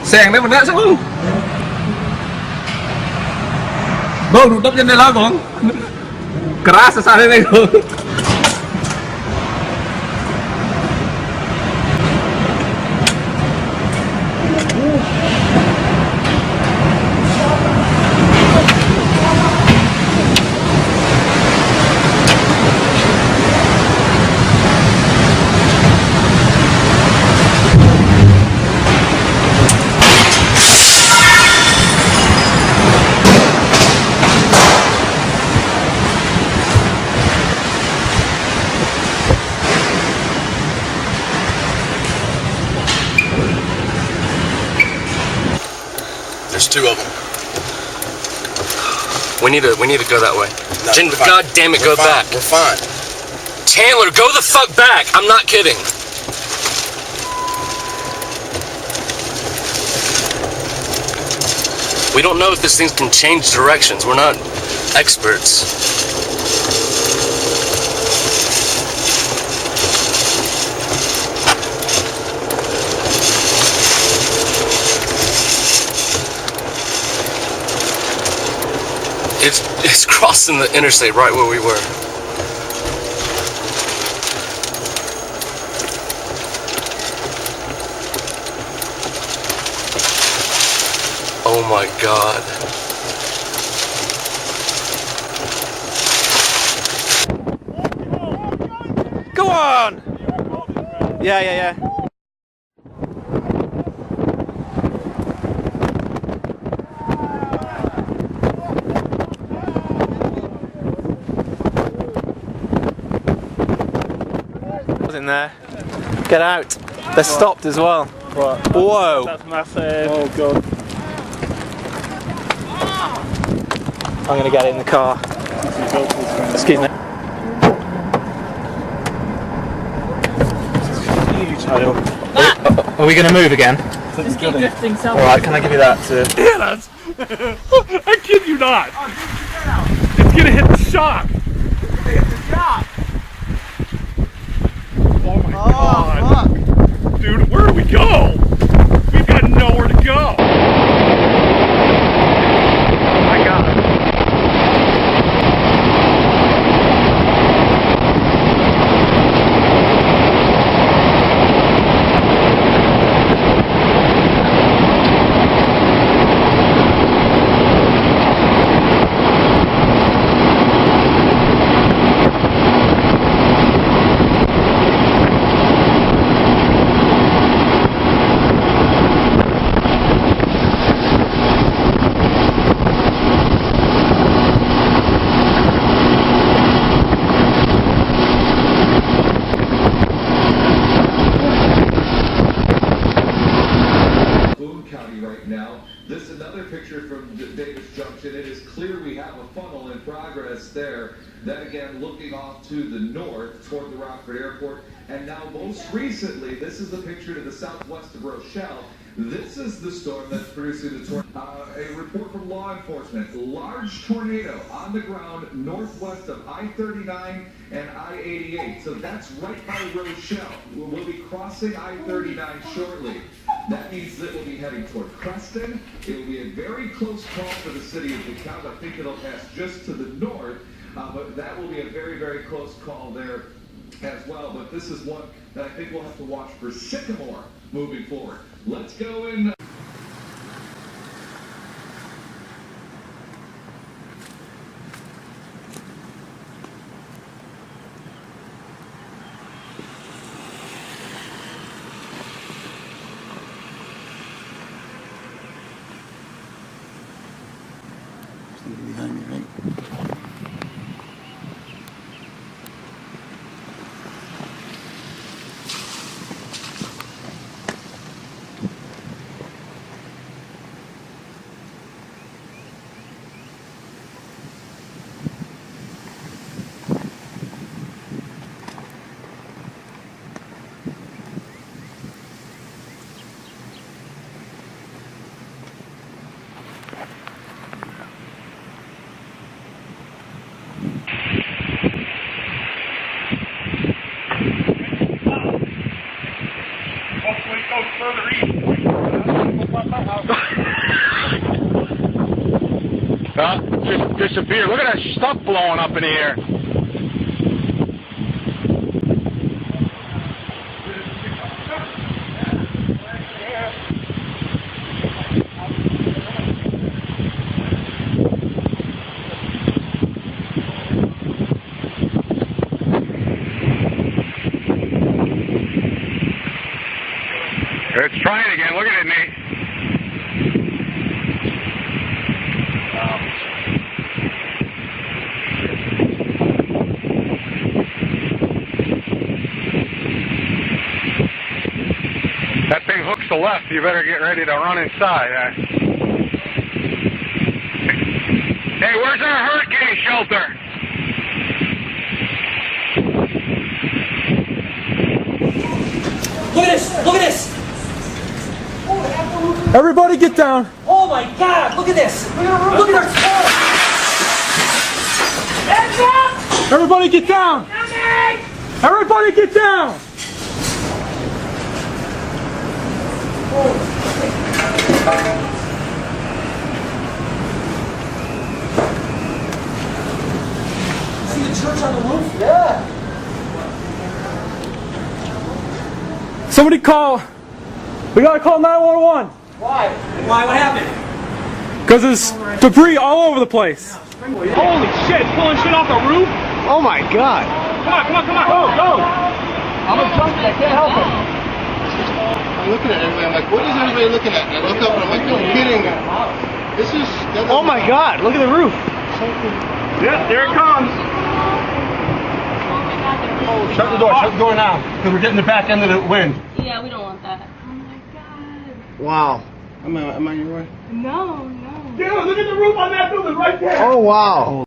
Sàng đấy mà đã sao không? Bông đủ tấp chân đây lá con. Gracias a đây rồi. There's two of them. We need to go that way. No, Jen, God damn it, go back. We're fine. Chandler, go the fuck back. I'm not kidding. We don't know if this thing can change directions. We're not experts. It's crossing the interstate right where we were. Oh my God. Go on! Yeah. In there. Get out. They're stopped as well. What? Whoa. That's massive. Oh God. I'm gonna get in the car. Excuse me. Are we gonna move again? Just keep drifting south. Alright, can I give you that to... Yeah, that's... I kid you not. It's gonna hit the shock. Oh my God. Fuck. Dude, where do we go? We've got nowhere to go. Oh my God. There, then again looking off to the north toward the Rockford Airport, and now most recently this is the picture to the southwest of Rochelle. This is the storm that's producing the tornado. A report from law enforcement: large tornado on the ground northwest of I-39 and I-88. So that's right by Rochelle. We'll be crossing I-39 shortly. That means that we'll be heading toward Creston. It will be a very close call for the city of DeKalb. I think it'll pass just to the north, but that will be a very, very close call there as well. But this is one that I think we'll have to watch for Sycamore moving forward. Let's go in. Behind me, right? when it goes further east. Just disappeared. Look at that stuff blowing up in the air. It's trying again. Look at it, Nate. That thing hooks to left. You better get ready to run inside. Hey, where's our hurricane shelter? Look at this! Look at this! Everybody get down. Oh my God! Look at this! Look at our Heads up! Everybody get down. Everybody get down. See the church on the roof? Yeah. Somebody call. We gotta call 911. Why? Why? What happened? Because there's debris all over the place. Holy shit, it's pulling shit off the roof? Oh my God! Come on, come on, come on. Go! I'm a junkie. I can't help it. I'm looking at everybody. I'm like, what is everybody looking at? And I look up and I'm like, no kidding. This is. Oh my God! Look at the roof. Yeah, there it comes. Shut the door. Shut the door now, because we're getting the back end of the wind. Yeah, we don't want that. Oh my God. Wow. Am I your way? No. Dude, look at the roof on that building right there. Oh wow.